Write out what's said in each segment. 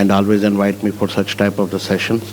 and always invite me for such type of the sessions.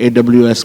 AWS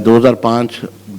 2005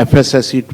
FSSC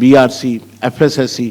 BRC, FSSC,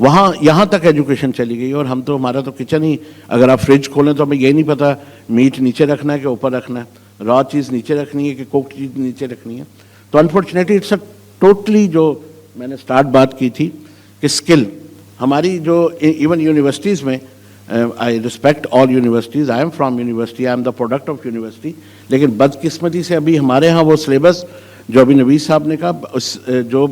وہاں یہاں تک education چلی گئی. اور ہم تو ہمارا تو کچن ہی, اگر آپ فریج کھولیں تو ہمیں یہ نہیں پتا میٹ نیچے رکھنا ہے کہ اوپر رکھنا ہے, را چیز نیچے رکھنی ہے کہ کوکڈ چیز نیچے رکھنی ہے. تو انفارچونیٹلی اٹس اے ٹوٹلی, جو میں نے سٹارٹ بات کی تھی کہ اسکل ہماری جو ایون یونیورسٹیز میں, I respect all universities, I am from university, I am the product of university, لیکن بدقسمتی سے ابھی ہمارے ہاں وہ سلیبس جو ابھی نوید صاحب نے کہا, جو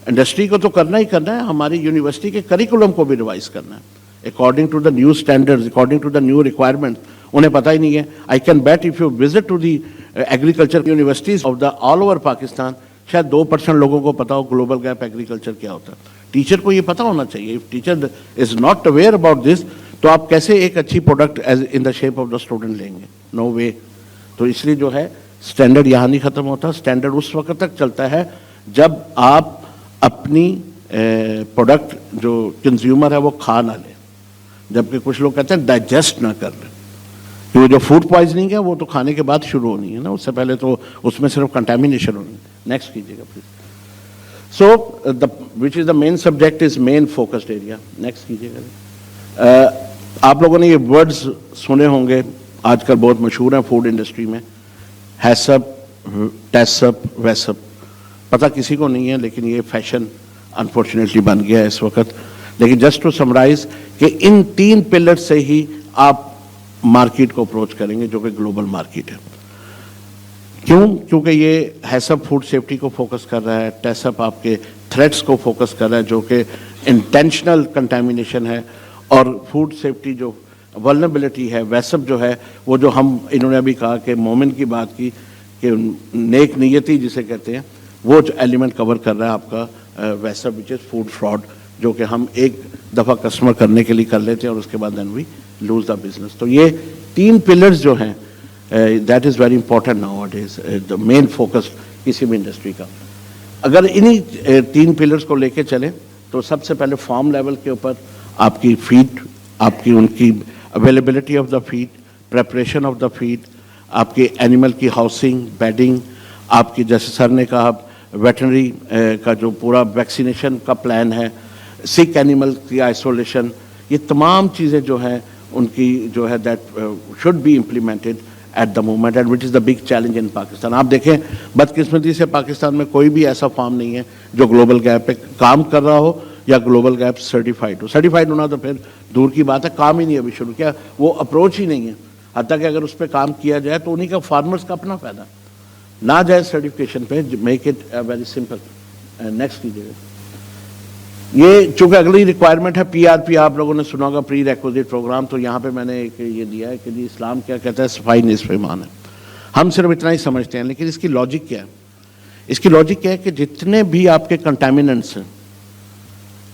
انڈسٹری کو تو کرنا ہی کرنا ہے, ہماری یونیورسٹی کے کریکولم کو بھی ریوائز کرنا ہے according to the new standards, according to the new requirement. انہیں پتہ ہی نہیں ہے. I can bet if you visit to the agriculture universities of the all over Pakistan, شاید 2% لوگوں کو پتا ہو گلوبل گیپ ایگریکلچر کیا ہوتا ہے. ٹیچر کو یہ پتہ ہونا چاہیے. If teacher is not aware about this, تو آپ کیسے ایک اچھی product as in the shape of the student لیں گے؟ نو وے. تو اس لیے جو ہے اسٹینڈرڈ یہاں نہیں ختم ہوتا. اسٹینڈرڈ اس وقت تک چلتا ہے جب آپ اپنی پروڈکٹ جو کنزیومر ہے وہ کھا نہ لیں, جبکہ کچھ لوگ کہتے ہیں ڈائجسٹ نہ کر لیں. کیونکہ جو فوڈ پوائزننگ ہے وہ تو کھانے کے بعد شروع ہونی ہے نا, اس سے پہلے تو اس میں صرف کنٹامینیشن ہونی ہے. نیکسٹ کیجیے گا please. So which is the main subject is main focused area. Next کیجیے گا. آپ لوگوں نے یہ ورڈز سنے ہوں گے, آج کل بہت مشہور ہیں فوڈ انڈسٹری میں, ہیسپ, ٹیسپ, ویسپ. پتہ کسی کو نہیں ہے, لیکن یہ فیشن انفارچونیٹلی بن گیا ہے اس وقت. لیکن جسٹ ٹو سمرائز کہ ان 3 پلر سے ہی آپ مارکیٹ کو اپروچ کریں گے جو کہ گلوبل مارکیٹ ہے. کیوں؟ کیونکہ یہ ہیسپ فوڈ سیفٹی کو فوکس کر رہا ہے, ٹیسپ آپ کے تھریٹس کو فوکس کر رہا ہے جو کہ انٹینشنل کنٹامینیشن ہے, اور فوڈ سیفٹی جو ولنریبلٹی ہے, ویسپ جو ہے وہ جو انہوں نے ابھی کہا کہ مومن کی بات کی کہ نیک نیتی جسے کہتے ہیں, وہ جو ایلیمنٹ کور کر رہا ہے آپ کا ویسپ وچ از فوڈ فراڈ, جو کہ ہم ایک دفعہ کسٹمر کرنے کے لیے کر لیتے ہیں اور اس کے بعد دین وی لوز دا بزنس. تو یہ 3 پلرز جو ہیں that is very important nowadays, the main focus کسی بھی انڈسٹری کا. اگر انہی 3 پلرز کو لے کے چلیں تو سب سے پہلے فارم لیول کے اوپر آپ کی فیڈ, آپ کی ان کی availability of the feed, preparation of the feed, آپ کے اینیمل کی ہاؤسنگ, بیڈنگ, آپ کی جیسے سر نے کہا ویٹرنری کا جو پورا ویکسینیشن کا پلان ہے, سک اینیمل کی آئسولیشن, یہ تمام چیزیں جو ہیں ان کی جو ہے that should be implemented at the moment, and which is the big challenge in Pakistan. آپ دیکھیں بدقسمتی سے پاکستان میں کوئی بھی ایسا فارم نہیں ہے جو گلوبل گیپ پہ کام کر رہا ہو یا گلوبل گیپ سرٹیفائڈ ہو. سرٹیفائڈ ہونا تو پھر دور کی بات ہے, کام ہی نہیں ابھی شروع کیا, وہ اپروچ ہی نہیں ہے. حتیٰ کہ اگر اس پہ کام کیا جائے تو انہی کا فارمرز کا اپنا فائدہ, نہ جائے سرٹیفکیشن پہ, make it very simple. Next کیجیے گا. یہ چونکہ اگلی ریکوائرمنٹ ہے پی آر پی, آپ لوگوں نے سنا ہوگا پری ریکوزٹ پروگرام. تو یہاں پہ میں نے ایک یہ دیا ہے کہ جی اسلام کیا کہتا ہے, صفائی نصف ایمان ہے. ہم صرف اتنا ہی سمجھتے ہیں, لیکن اس کی لاجک کیا ہے؟ اس کی لاجک کیا ہے کہ جتنے بھی آپ کے کنٹامیننٹس ہیں,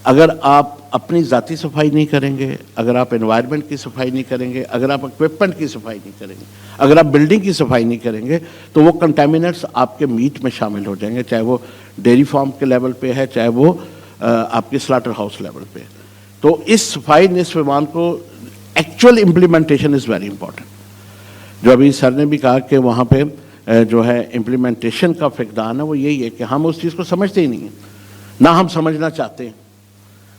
اگر آپ اپنی ذاتی صفائی نہیں کریں گے, اگر آپ انوائرمنٹ کی صفائی نہیں کریں گے, اگر آپ اکوپمنٹ کی صفائی نہیں کریں گے, اگر آپ بلڈنگ کی صفائی نہیں کریں گے, تو وہ کنٹامیننٹس آپ کے میٹ میں شامل ہو جائیں گے, چاہے وہ ڈیری فارم کے لیول پہ ہے, چاہے وہ آپ کے سلاٹر ہاؤس لیول پہ. تو اس صفائی نصف ایمان کو actual implementation is very important. جو ابھی سر نے بھی کہا کہ وہاں پہ جو ہے امپلیمنٹیشن کا فقدان ہے, وہ یہی ہے کہ ہم اس چیز کو سمجھتے ہی نہیں ہیں, نہ ہم سمجھنا چاہتے ہیں.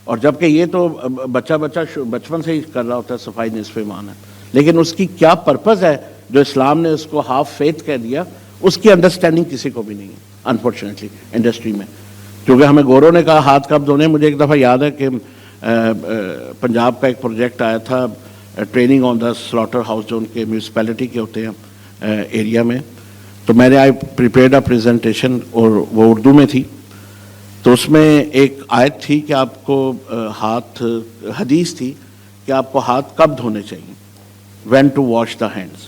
اور جبکہ یہ تو بچہ بچپن سے ہی کر رہا ہوتا ہے صفائی نصف ایمان ہے, لیکن اس کی کیا پرپز ہے جو اسلام نے اس کو ہاف فیتھ کہہ دیا, اس کی انڈرسٹینڈنگ کسی کو بھی نہیں ہے انفارچونیٹلی انڈسٹری میں. کیونکہ ہمیں گوروں نے کہا ہاتھ کب دھونے. مجھے ایک دفعہ یاد ہے کہ پنجاب کا ایک پروجیکٹ آیا تھا, training on the slaughter house جو ان کے میونسپیلٹی کے ہوتے ہیں ایریا میں. تو میں نے آئی پریپیئرڈ اے پریزنٹیشن, اور وہ اردو میں تھی. تو اس میں ایک آیت تھی کہ آپ کو ہاتھ, حدیث تھی کہ آپ کو ہاتھ کب دھونے چاہیے, when to wash the hands.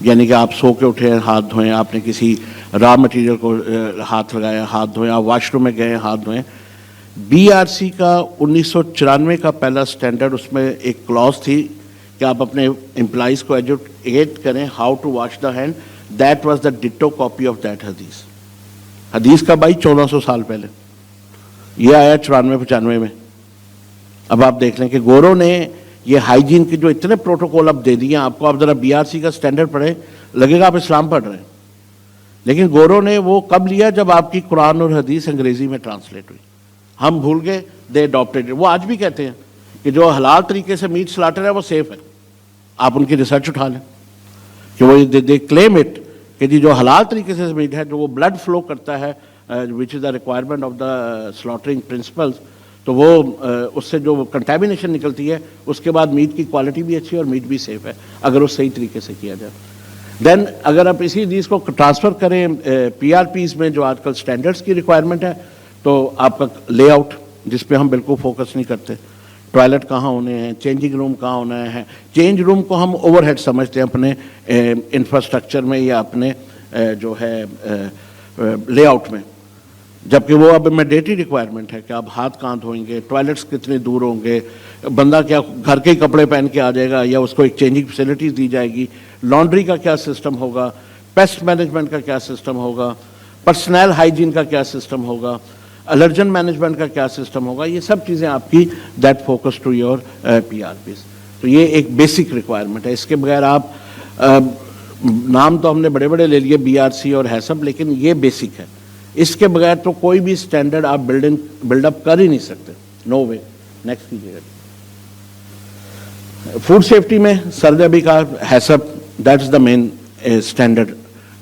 یعنی کہ آپ سو کے اٹھے ہاتھ دھوئیں, آپ نے کسی را مٹیریل کو ہاتھ لگایا ہاتھ دھوئیں, آپ واش روم میں گئے ہاتھ دھوئیں. بی آر سی کا 1994 کا پہلا سٹینڈرڈ, اس میں ایک کلاس تھی کہ آپ اپنے امپلائیز کو ایجوکیٹ کریں how to wash the hand. That was the ditto copy of that حدیث. حدیث کا بھائی 1400 سال پہلے, یہ آیا 94-95 میں. اب آپ دیکھ لیں کہ گوروں نے یہ ہائیجین کے جو اتنے پروٹوکول اب دے دیے آپ کو. آپ ذرا بی آر سی کا سٹینڈرڈ پڑھیں, لگے گا آپ اسلام پڑھ رہے ہیں. لیکن گوروں نے وہ کب لیا؟ جب آپ کی قرآن اور حدیث انگریزی میں ٹرانسلیٹ ہوئی. ہم بھول گئے, دے adopted it. وہ آج بھی کہتے ہیں کہ جو حلال طریقے سے میٹ سلاٹر ہے وہ سیف ہے. آپ ان کی ریسرچ اٹھا لیں کہ وہ دے کلیم اٹ کہ جی جو حلال طریقے سے میٹ ہے, جو وہ بلڈ فلو کرتا ہے which is the requirement of the slaughtering principles, تو وہ اس سے جو کنٹامینیشن نکلتی ہے اس کے بعد میٹ کی کوالٹی بھی اچھی ہے اور میٹ بھی سیف ہے اگر وہ صحیح طریقے سے کیا جائے. دین اگر آپ اسی چیز کو ٹرانسفر کریں پی آر پیز میں جو آج کل اسٹینڈرڈس کی ریکوائرمنٹ ہے, تو آپ کا لے آؤٹ جس پہ ہم بالکل فوکس نہیں کرتے, ٹوائلٹ کہاں ہونے ہیں, چینجنگ روم کہاں ہونا ہے. چینج روم کو ہم اوور ہیڈ سمجھتے ہیں اپنے انفراسٹرکچر میں یا اپنے جو ہے لے آؤٹ میں, جبکہ وہ اب مینڈیٹری ریکوائرمنٹ ہے کہ آپ ہاتھ کہاں دھوئیں گے, ٹوائلٹس کتنے دور ہوں گے, بندہ کیا گھر کے ہی کپڑے پہن کے آ جائے گا یا اس کو ایک چینجنگ فیسلٹیز دی جائے گی, لانڈری کا کیا سسٹم ہوگا, پیسٹ مینجمنٹ کا کیا سسٹم ہوگا, پرسنل ہائیجین کا کیا سسٹم ہوگا, الرجن مینجمنٹ کا کیا سسٹم ہوگا. یہ سب چیزیں آپ کی that focus to your P R Ps. تو یہ ایک بیسک ریکوائرمنٹ ہے. اس کے بغیر آپ نام تو ہم نے بڑے بڑے لے لیے بی آر سی اور ہیسب, لیکن یہ بیسک ہے. اس کے بغیر تو کوئی بھی اسٹینڈرڈ آپ بلڈ اپ کر ہی نہیں سکتے. نو وے. نیکسٹ کیجیے گا. فوڈ سیفٹی میں سر نے بھی کہا ہیسب that is the main standard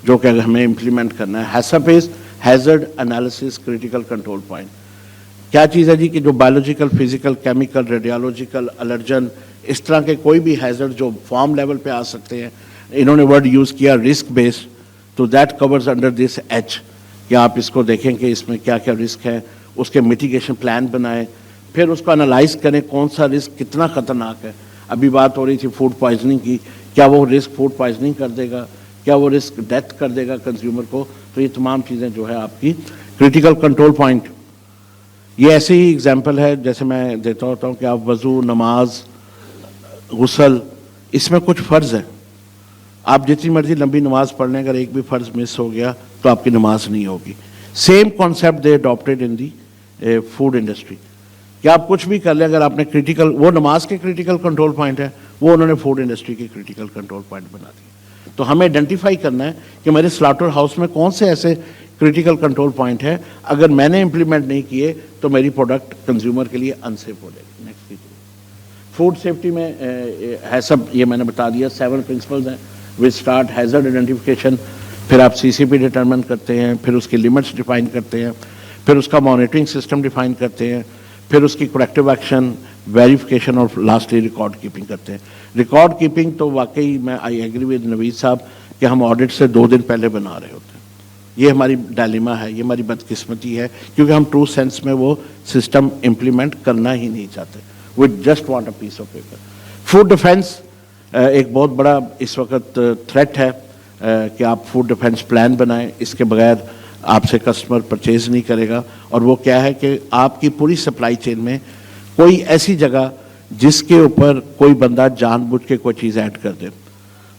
جو کہ ہمیں امپلیمنٹ کرنا ہے. HACCP is hazard analysis critical control point. کیا چیز ہے جی کہ جو biological, physical, chemical, radiological, allergen, اس طرح کے کوئی بھی ہیزرڈ جو فارم لیول پہ آ سکتے ہیں, انہوں نے ورڈ یوز کیا رسک بیسڈ, تو that covers under this H کہ آپ اس کو دیکھیں کہ اس میں کیا کیا رسک ہے, اس کے میٹیگیشن پلان بنائیں, پھر اس کو انالائز کریں کون سا رسک کتنا خطرناک ہے. ابھی بات ہو رہی تھی فوڈ پوائزننگ کی, کیا وہ رسک فوڈ پوائزننگ کر دے گا, کیا وہ رسک ڈیتھ کر دے گا کنزیومر کو. تو یہ تمام چیزیں جو ہے آپ کی کریٹیکل کنٹرول پوائنٹ. یہ ایسے ہی اگزامپل ہے جیسے میں دیتا ہوتا ہوں کہ آپ وضو, نماز, غسل, اس میں کچھ فرض ہیں. آپ جتنی مرضی لمبی نماز پڑھ لیں, اگر ایک بھی فرض مس ہو گیا تو آپ کی نماز نہیں ہوگی. Same concept they adapted in the food industry کہ آپ کچھ بھی کر لیں, اگر آپ نے کریٹیکل, وہ نماز کے کریٹیکل کنٹرول پوائنٹ ہے, وہ انہوں نے فوڈ انڈسٹری کے کریٹیکل کنٹرول پوائنٹ بنا دیے. تو ہمیں آئیڈینٹیفائی کرنا ہے کہ میرے سلاٹر ہاؤس میں کون سے ایسے کریٹیکل کنٹرول پوائنٹ ہے, اگر میں نے امپلیمنٹ نہیں کیے تو میری پروڈکٹ کنزیومر کے لیے انسیف ہو جائے گی. نیکسٹ کیجیے. فوڈ سیفٹی میں ہے سب, یہ میں نے بتا دیا 7 پرنسپلز ہیں. وچ اسٹارٹ ہیزرڈ آئیڈینٹیفیکیشن, پھر آپ سی سی پی ڈٹرمن کرتے ہیں, پھر اس کی لمٹس ڈیفائن کرتے ہیں, پھر اس کا مانیٹرنگ سسٹم ڈیفائن کرتے ہیں, پھر اس کی کریکٹیو ایکشن, ویریفیکیشن اور لاسٹلی ریکارڈ کیپنگ کرتے ہیں. ریکارڈ کیپنگ تو واقعی میں آئی ایگری ود نوید صاحب کہ ہم آڈٹ سے 2 دن پہلے بنا رہے ہوتے ہیں. یہ ہماری ڈائلیما ہے, یہ ہماری بدقسمتی ہے, کیونکہ ہم ٹرو سینس میں وہ سسٹم امپلیمنٹ کرنا ہی نہیں چاہتے. We just want a piece of paper. Food defence ایک بہت بڑا اس وقت تھریٹ ہے کہ آپ فوڈ ڈیفینس پلان بنائیں, اس کے بغیر آپ سے کسٹمر پرچیز نہیں کرے گا. اور وہ کیا ہے کہ آپ کی پوری سپلائی چین میں کوئی ایسی جگہ جس کے اوپر کوئی بندہ جان بوجھ کے کوئی چیز ایڈ کر دے.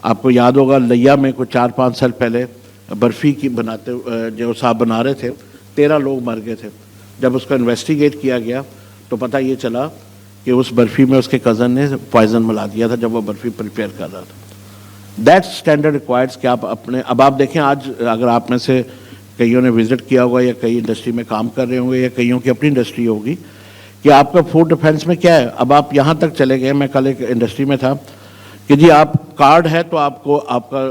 آپ کو یاد ہوگا لیا میں کوئی 4-5 سال پہلے برفی کی بناتے جو صاحب بنا رہے تھے, 13 لوگ مر گئے تھے. جب اس کو انویسٹیگیٹ کیا گیا تو پتہ یہ چلا کہ اس برفی میں اس کے کزن نے پوائزن ملا دیا تھا جب وہ برفی پریپیئر کر رہا تھا. دیٹ اسٹینڈرڈ ریکوائرڈس کہ آپ اپنے, اب آپ دیکھیں آج اگر آپ میں سے کئیوں نے وزٹ کیا ہوگا یا کئی انڈسٹری میں کام کر رہے ہوں گے یا کئیوں کی اپنی انڈسٹری ہوگی کہ آپ کا فوڈ ڈیفینس میں کیا ہے. اب آپ یہاں تک چلے گئے, میں کل ایک انڈسٹری میں تھا کہ جی آپ کارڈ ہے تو آپ کو آپ کا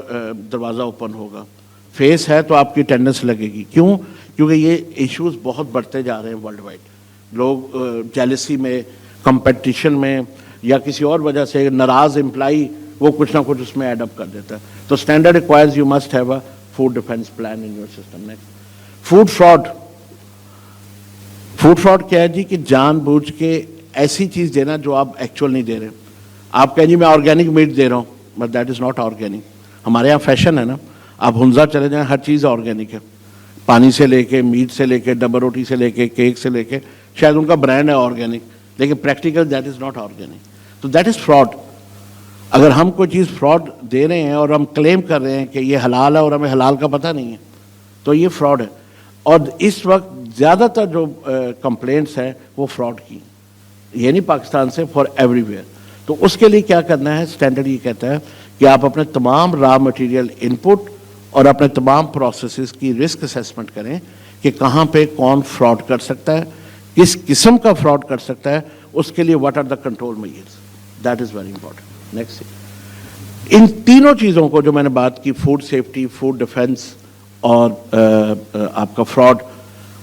دروازہ اوپن ہوگا, فیس ہے تو آپ کی اٹینڈنس لگے گی. کیوں؟ کیونکہ یہ ایشوز بہت بڑھتے جا رہے ہیں ورلڈ وائڈ. لوگ جیلسی میں, کمپٹیشن میں یا کسی اور وجہ سے ناراض امپلائی وہ کچھ نہ کچھ اس میں ایڈ اپ کر دیتا ہے. تو standard requires you must have a food defence plan in your system. Next, food fraud. Food fraud کیا ہے جی کہ جان بوجھ کے ایسی چیز دینا جو آپ ایکچوئل نہیں دے رہے. آپ کہیں جی میں آرگینک میٹ دے رہا ہوں, but that is not organic. ہمارے یہاں فیشن ہے نا, آپ ہنزا چلے جائیں ہر چیز آرگینک ہے, پانی سے لے کے, میٹ سے لے کے, ڈبل روٹی سے لے کے, کیک سے لے کے, شاید ان کا برانڈ ہے آرگینک, لیکن practical that is not organic. تو دیٹ از فراڈ. اگر ہم کوئی چیز فراڈ دے رہے ہیں اور ہم کلیم کر رہے ہیں کہ یہ حلال ہے اور ہمیں حلال کا پتہ نہیں ہے تو یہ فراڈ ہے. اور اس وقت زیادہ تر جو کمپلینٹس ہیں وہ فراڈ کی, یہ نہیں پاکستان سے, فار ایوری ویئر. تو اس کے لیے کیا کرنا ہے, اسٹینڈرڈ یہ کہتا ہے کہ آپ اپنے تمام را مٹیریل ان پٹ اور اپنے تمام پروسیسز کی رسک اسیسمنٹ کریں کہ کہاں پہ کون فراڈ کر سکتا ہے, کس قسم کا فراڈ کر سکتا ہے, اس کے لیے what are the control measures, that is very important. Next, ان تینوں چیزوں کو جو میں نے بات کی, فوڈ سیفٹی, فوڈ ڈیفنس اور آپ کا فراڈ,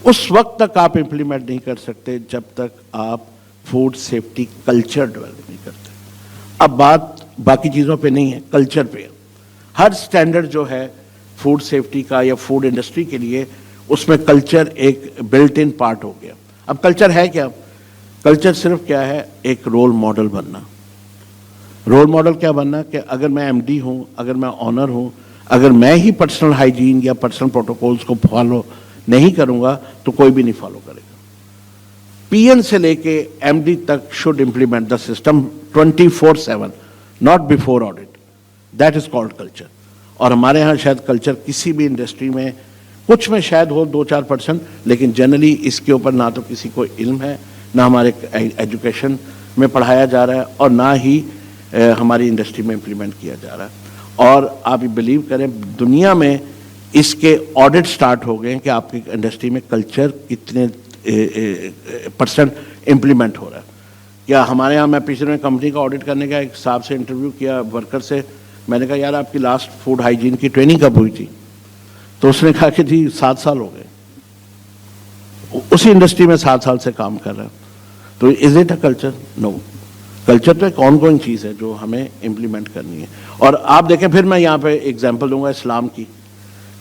اس وقت تک آپ امپلیمنٹ نہیں کر سکتے جب تک آپ فوڈ سیفٹی کلچر ڈیولپ نہیں کرتے. اب بات باقی چیزوں پہ نہیں ہے, کلچر پہ ہے. ہر سٹینڈرڈ جو ہے فوڈ سیفٹی کا یا فوڈ انڈسٹری کے لیے, اس میں کلچر ایک بلٹ ان پارٹ ہو گیا. اب کلچر ہے کیا؟ کلچر صرف کیا ہے, ایک رول ماڈل بننا. رول ماڈل کیا بننا کہ اگر میں ایم ڈی ہوں, اگر میں آنر ہوں, اگر میں ہی پرسنل ہائیجین یا پرسنل پروٹوکولز کو فالو نہیں کروں گا تو کوئی بھی نہیں فالو کرے گا. پی این سے لے کے ایم ڈی تک should implement the system 24/7, not before audit. That is called culture. اور ہمارے ہاں شاید کلچر کسی بھی انڈسٹری میں, کچھ میں شاید ہو 2-4%, لیکن جنرلی اس کے اوپر نہ تو کسی کو علم ہے, نہ ہمارے ایجوکیشن میں پڑھایا جا رہا ہے, اور نہ ہی ہماری انڈسٹری میں امپلیمنٹ کیا جا رہا ہے. اور آپ بلیو کریں, دنیا میں اس کے آڈٹ سٹارٹ ہو گئے ہیں کہ آپ کی انڈسٹری میں کلچر کتنے % امپلیمنٹ ہو رہا ہے. کیا ہمارے ہاں, میں پچھلے میں کمپنی کا آڈٹ کرنے کا ایک صاحب سے انٹرویو کیا, ورکر سے, میں نے کہا یار آپ کی لاسٹ فوڈ ہائیجین کی ٹریننگ کب ہوئی تھی؟ تو اس نے کہا کہ جی 7 سال ہو گئے. اسی انڈسٹری میں 7 سال سے کام کر رہا ہے. تو is it a culture? No. Culture تو ایک آن گوئنگ چیز ہے جو ہمیں امپلیمنٹ کرنی ہے. اور آپ دیکھیں, پھر میں یہاں پہ ایگزامپل دوں گا اسلام کی,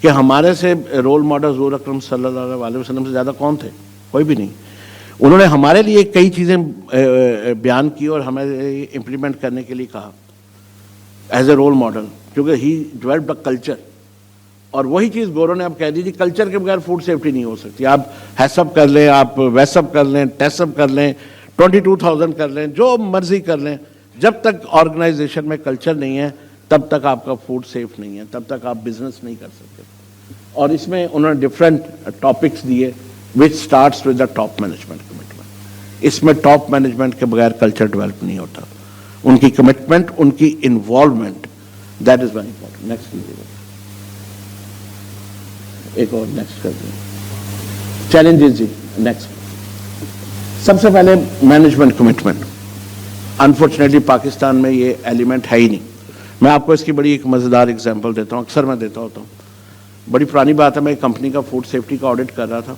کہ ہمارے سے رول ماڈل حضور اکرم صلی اللہ علیہ وسلم سے زیادہ کون تھے؟ کوئی بھی نہیں. انہوں نے ہمارے لیے کئی چیزیں بیان کی اور ہمیں امپلیمنٹ کرنے کے لیے کہا ایز اے رول ماڈل, کیونکہ ہی ڈیولپڈ اے کلچر. اور وہی چیز گورو نے اب کہہ دی تھی, کلچر کے بغیر فوڈ سیفٹی نہیں ہو سکتی. آپ ہیسپ کر لیں, آپ ویسپ کر لیں, ٹیسپ کر لیں, 22,000 کر لیں, جو مرضی کر لیں, جب تک آرگنائزیشن میں کلچر نہیں ہے تب تک آپ کا فوڈ سیف نہیں ہے, تب تک آپ بزنس نہیں کر سکتے. اور اس میں انہوں نے ڈفرینٹ ٹاپکس دیے, which starts with the top management commitment. اس میں ٹاپ مینجمنٹ کے بغیر کلچر ڈیولپ نہیں ہوتا. ان کی کمٹمنٹ, ان کی involvement, that is very important. Next کیجیے, ایک اور نیکسٹ کر دیں. چیلنجز جی, نیکسٹ. سب سے پہلے مینجمنٹ کمٹمنٹ. انفارچونیٹلی پاکستان میں یہ ایلیمنٹ ہے ہی نہیں. میں آپ کو اس کی بڑی ایک مزیدار ایگزامپل دیتا ہوں, اکثر میں دیتا ہوتا ہوں. بڑی پرانی بات ہے, میں ایک کمپنی کا فوڈ سیفٹی کا آڈٹ کر رہا تھا.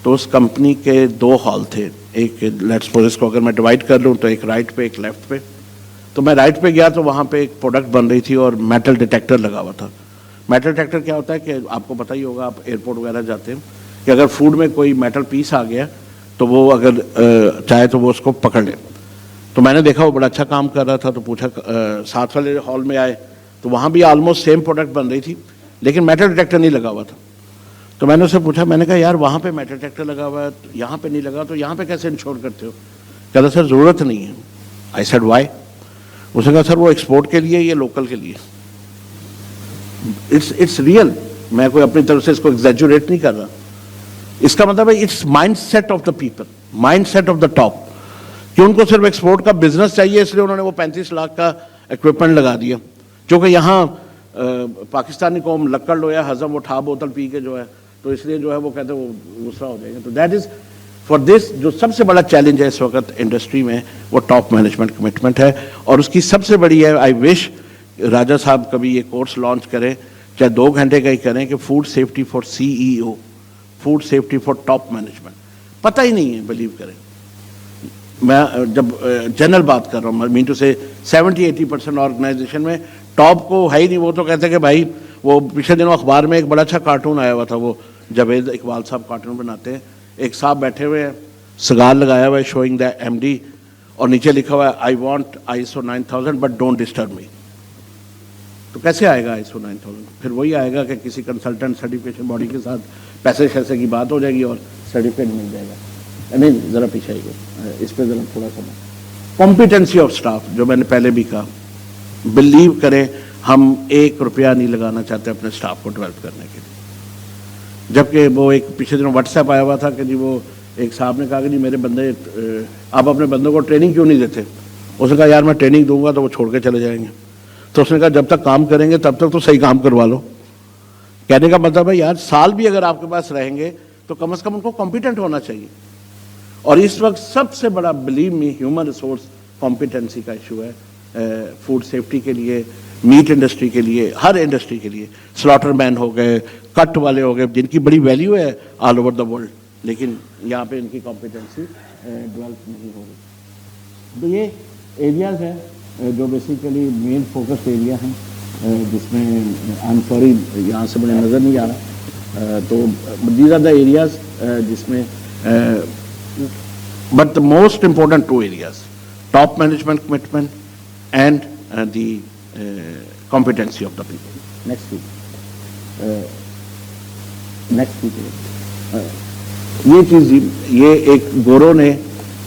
تو اس کمپنی کے 2 ہال تھے. ایک لیٹس سپوز اس کو اگر میں ڈیوائڈ کر لوں تو ایک رائٹ پہ, ایک لیفٹ پہ. تو میں رائٹ پہ گیا تو وہاں پہ ایک پروڈکٹ بن رہی تھی اور میٹل ڈیٹیکٹر لگا ہوا تھا. میٹل ڈیٹیکٹر کیا ہوتا ہے کہ آپ کو پتہ ہی ہوگا, آپ ایئرپورٹ وغیرہ جاتے ہیں, کہ اگر فوڈ میں کوئی میٹل پیس آ گیا تو وہ اگر چاہے تو وہ اس کو پکڑ لے. تو میں نے دیکھا وہ بڑا اچھا کام کر رہا تھا, تو پوچھا, ساتھ والے ہال میں آئے تو وہاں بھی آلموسٹ سیم پروڈکٹ بن رہی تھی, لیکن میٹل ڈیٹیکٹر نہیں لگا ہوا تھا. تو میں نے اسے پوچھا, میں نے کہا یار وہاں پہ میٹل ڈیٹیکٹر لگا ہوا ہے, یہاں پہ نہیں لگا, تو یہاں پہ کیسے انشور کرتے ہو؟ کہتا سر ضرورت نہیں ہے. I said Y? اس نے کہا سر وہ ایکسپورٹ کے لیے, یہ لوکل کے لیے. اٹس ریئل, میں کوئی اپنی طرف سے اس کو ایگزیجوریٹ نہیں کر رہا. اس کا مطلب ہے it's mind set of the people, mind set of the top, کہ ان کو صرف ایکسپورٹ کا بزنس چاہیے, اس لیے انہوں نے وہ 35 لاکھ کا اکوپمنٹ لگا دیا. کیونکہ یہاں پاکستانی قوم لکڑ لویا ہضم اٹھا بوتل پی کے جو ہے, تو اس لیے جو ہے وہ کہتے ہیں وہ غصہ ہو جائے گا. تو دیٹ از فار دس, جو سب سے بڑا چیلنج ہے اس وقت انڈسٹری میں, وہ ٹاپ مینجمنٹ کمٹمنٹ ہے. اور اس کی سب سے بڑی ہے, آئی وش راجہ صاحب کبھی یہ کورس لانچ کریں, چاہے 2 گھنٹے کا ہی کریں, کہ food safety for CEO, food safety for top management. پتہ ہی نہیں ہے, بلیو کریں. میں جب جنرل بات کر رہا ہوں, مین ٹو سے 70-80% آرگنائزیشن میں ٹاپ کو ہے ہی نہیں. وہ تو کہتے ہیں کہ بھائی, وہ پچھلے دنوں اخبار میں ایک بڑا اچھا کارٹون آیا ہوا تھا, وہ جاوید اقبال صاحب کارٹون بناتے ہیں. ایک صاحب بیٹھے ہوئے ہیں, سگار لگایا ہوا ہے, شوئنگ دا MD, اور نیچے لکھا ہوا ہے I want ISO 9000 but don't disturb me. تو کیسے آئے گا ISO 9000؟ پھر وہی آئے گا کہ کسی کنسلٹنٹ سرٹیفکیشن باڈی کے ساتھ پیسے شیسے کی بات ہو جائے گی اور سرٹیفکیٹ مل جائے گا. نہیں, ذرا پیچھے آئیے, اس پہ ذرا تھوڑا سا. کمپیٹنسی آف اسٹاف, جو میں نے پہلے بھی کہا, بلیو کریں ہم 1 روپیہ نہیں لگانا چاہتے اپنے اسٹاف کو ڈیولپ کرنے کے لیے. جبکہ وہ ایک پچھلے دنوں واٹس ایپ آیا ہوا تھا کہ جی وہ ایک صاحب نے کہا کہ جی میرے بندے, آپ اپنے بندوں کو ٹریننگ کیوں نہیں دیتے؟ اس نے کہا یار میں ٹریننگ دوں گا تو وہ چھوڑ کے چلے جائیں گے. تو اس نے کہا جب تک کام کریں گے تب تک تو صحیح کام کروا لو. کہنے کا مطلب ہے یار, سال بھی اگر آپ کے پاس رہیں گے تو کم از کم ان کو کمپیٹنٹ ہونا چاہیے. اور اس وقت سب سے بڑا believe me human resource competency کا ایشو ہے فوڈ سیفٹی کے لیے, میٹ انڈسٹری کے لیے, ہر انڈسٹری کے لیے. سلاٹر مین ہو گئے, کٹ والے ہو گئے, جن کی بڑی ویلیو ہے آل اوور دا ورلڈ, لیکن یہاں پہ ان کی کمپیٹنسی ڈیولپ نہیں ہو رہی. تو یہ ایریاز ہیں جو بیسیکلی مین فوکس ایریا ہیں, جس میں آئی ایم سوری یہاں سے مجھے نظر نہیں آ رہا, تو دیز آر دا ایریاز جس میں but the most important two areas, top management commitment and the competency of the people. Next week. یہ چیز, یہ ایک گورو نے,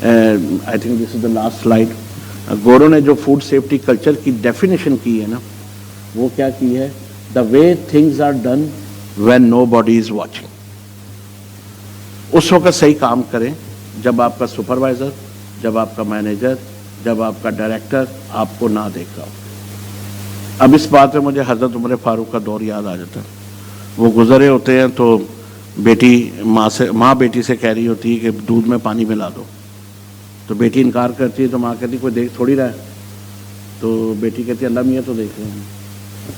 I think this is the last slide, گورو نے جو فوڈ سیفٹی کلچر کی ڈیفینیشن کی ہے نا, وہ کیا کی ہے, the way things are done when nobody is watching. اس وقت صحیح کام کریں جب آپ کا سپروائزر, جب آپ کا مینیجر, جب آپ کا ڈائریکٹر آپ کو نہ دیکھ رہا ہو. اب اس بات میں مجھے حضرت عمر فاروق کا دور یاد آ جاتا ہے. وہ گزرے ہوتے ہیں تو بیٹی ماں بیٹی سے کہہ رہی ہوتی ہے کہ دودھ میں پانی ملا دو, تو بیٹی انکار کرتی ہے, تو ماں کہتی کوئی دیکھ تھوڑی رہا ہے, تو بیٹی کہتی ہے اللہ میاں تو دیکھ رہے ہیں.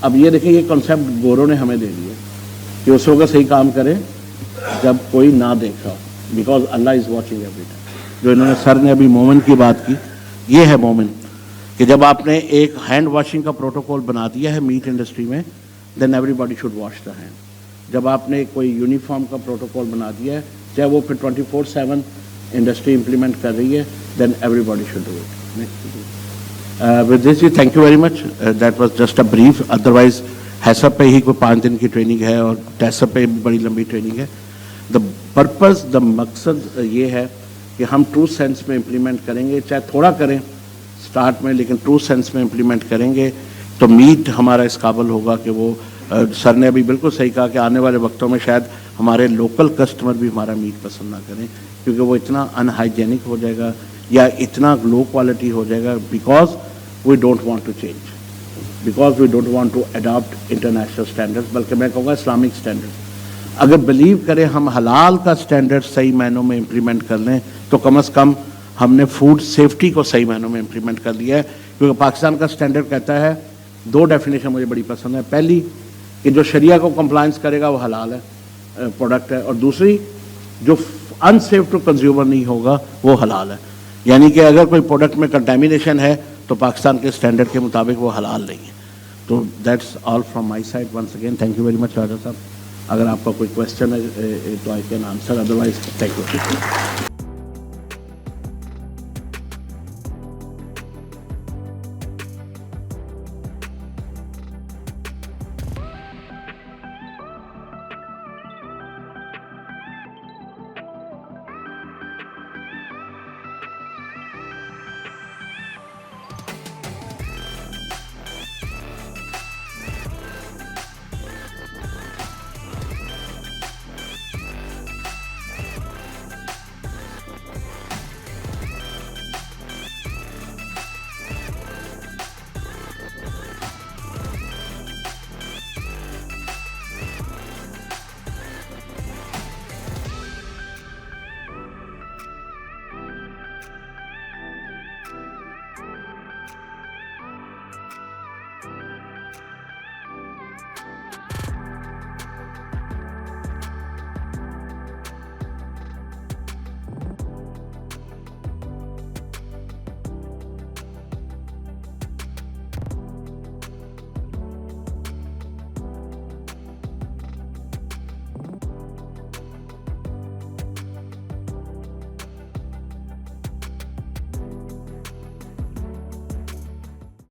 اب یہ دیکھیں, یہ کنسیپٹ گورو نے ہمیں دے دیا کہ اس وقت صحیح کام کریں جب کوئی نہ دیکھ رہا ہو, because Allah is watching every time. جو انہوں نے سر نے ابھی مومن کی بات کی, یہ ہے مومن, کہ جب آپ نے ایک ہینڈ واشنگ کا پروٹوکول بنا دیا ہے میٹ انڈسٹری میں, then everybody should wash the hand. جب آپ نے کوئی یونیفارم کا پروٹوکول بنا دیا ہے, چاہے وہ پھر 24/7 انڈسٹری امپلیمنٹ کر رہی ہے, then everybody should do it. With this thank you very much. That was just a brief. Otherwise HACCP پہ ہی کوئی 5 دن کی ٹریننگ ہے, اور ٹیسپ پہ بھی بڑی لمبی ٹریننگ ہے. دا پرپز, دا مقصد یہ ہے کہ ہم ٹرو سینس میں امپلیمنٹ کریں گے, چاہے تھوڑا کریں اسٹارٹ میں, لیکن ٹرو سینس میں امپلیمنٹ کریں گے تو میٹ ہمارا اس قابل ہوگا کہ وہ, سر نے ابھی بالکل صحیح کہا کہ آنے والے وقتوں میں شاید ہمارے لوکل کسٹمر بھی ہمارا میٹ پسند نہ کریں, کیونکہ وہ اتنا ان ہائیجینک ہو جائے گا یا اتنا لو کوالٹی ہو جائے گا, because we don't want to change, because we don't want to adapt international standard, بلکہ میں کہوں گا اسلامک اسٹینڈرڈ. اگر بلیو کریں ہم حلال کا اسٹینڈرڈ صحیح معنوں میں امپلیمنٹ کر لیں, تو کم از کم ہم نے فوڈ سیفٹی کو صحیح معنوں میں امپلیمنٹ کر لیا ہے. کیونکہ پاکستان کا اسٹینڈرڈ کہتا ہے, 2 ڈیفینیشن مجھے بڑی پسند ہے. پہلی کہ جو شریعہ کو کمپلائنس کرے گا وہ حلال ہے, پروڈکٹ ہے, اور دوسری جو ان سیف ٹو کنزیومر نہیں ہوگا وہ حلال ہے. یعنی کہ اگر کوئی پروڈکٹ میں کنٹامینیشن ہے تو پاکستان کے اسٹینڈرڈ کے مطابق وہ حلال نہیں ہے. تو that's all from my side. Once again thank you very much Raja Sahab. اگر آپ کا کوئی کویشچن ہے تو I can answer, otherwise thank you.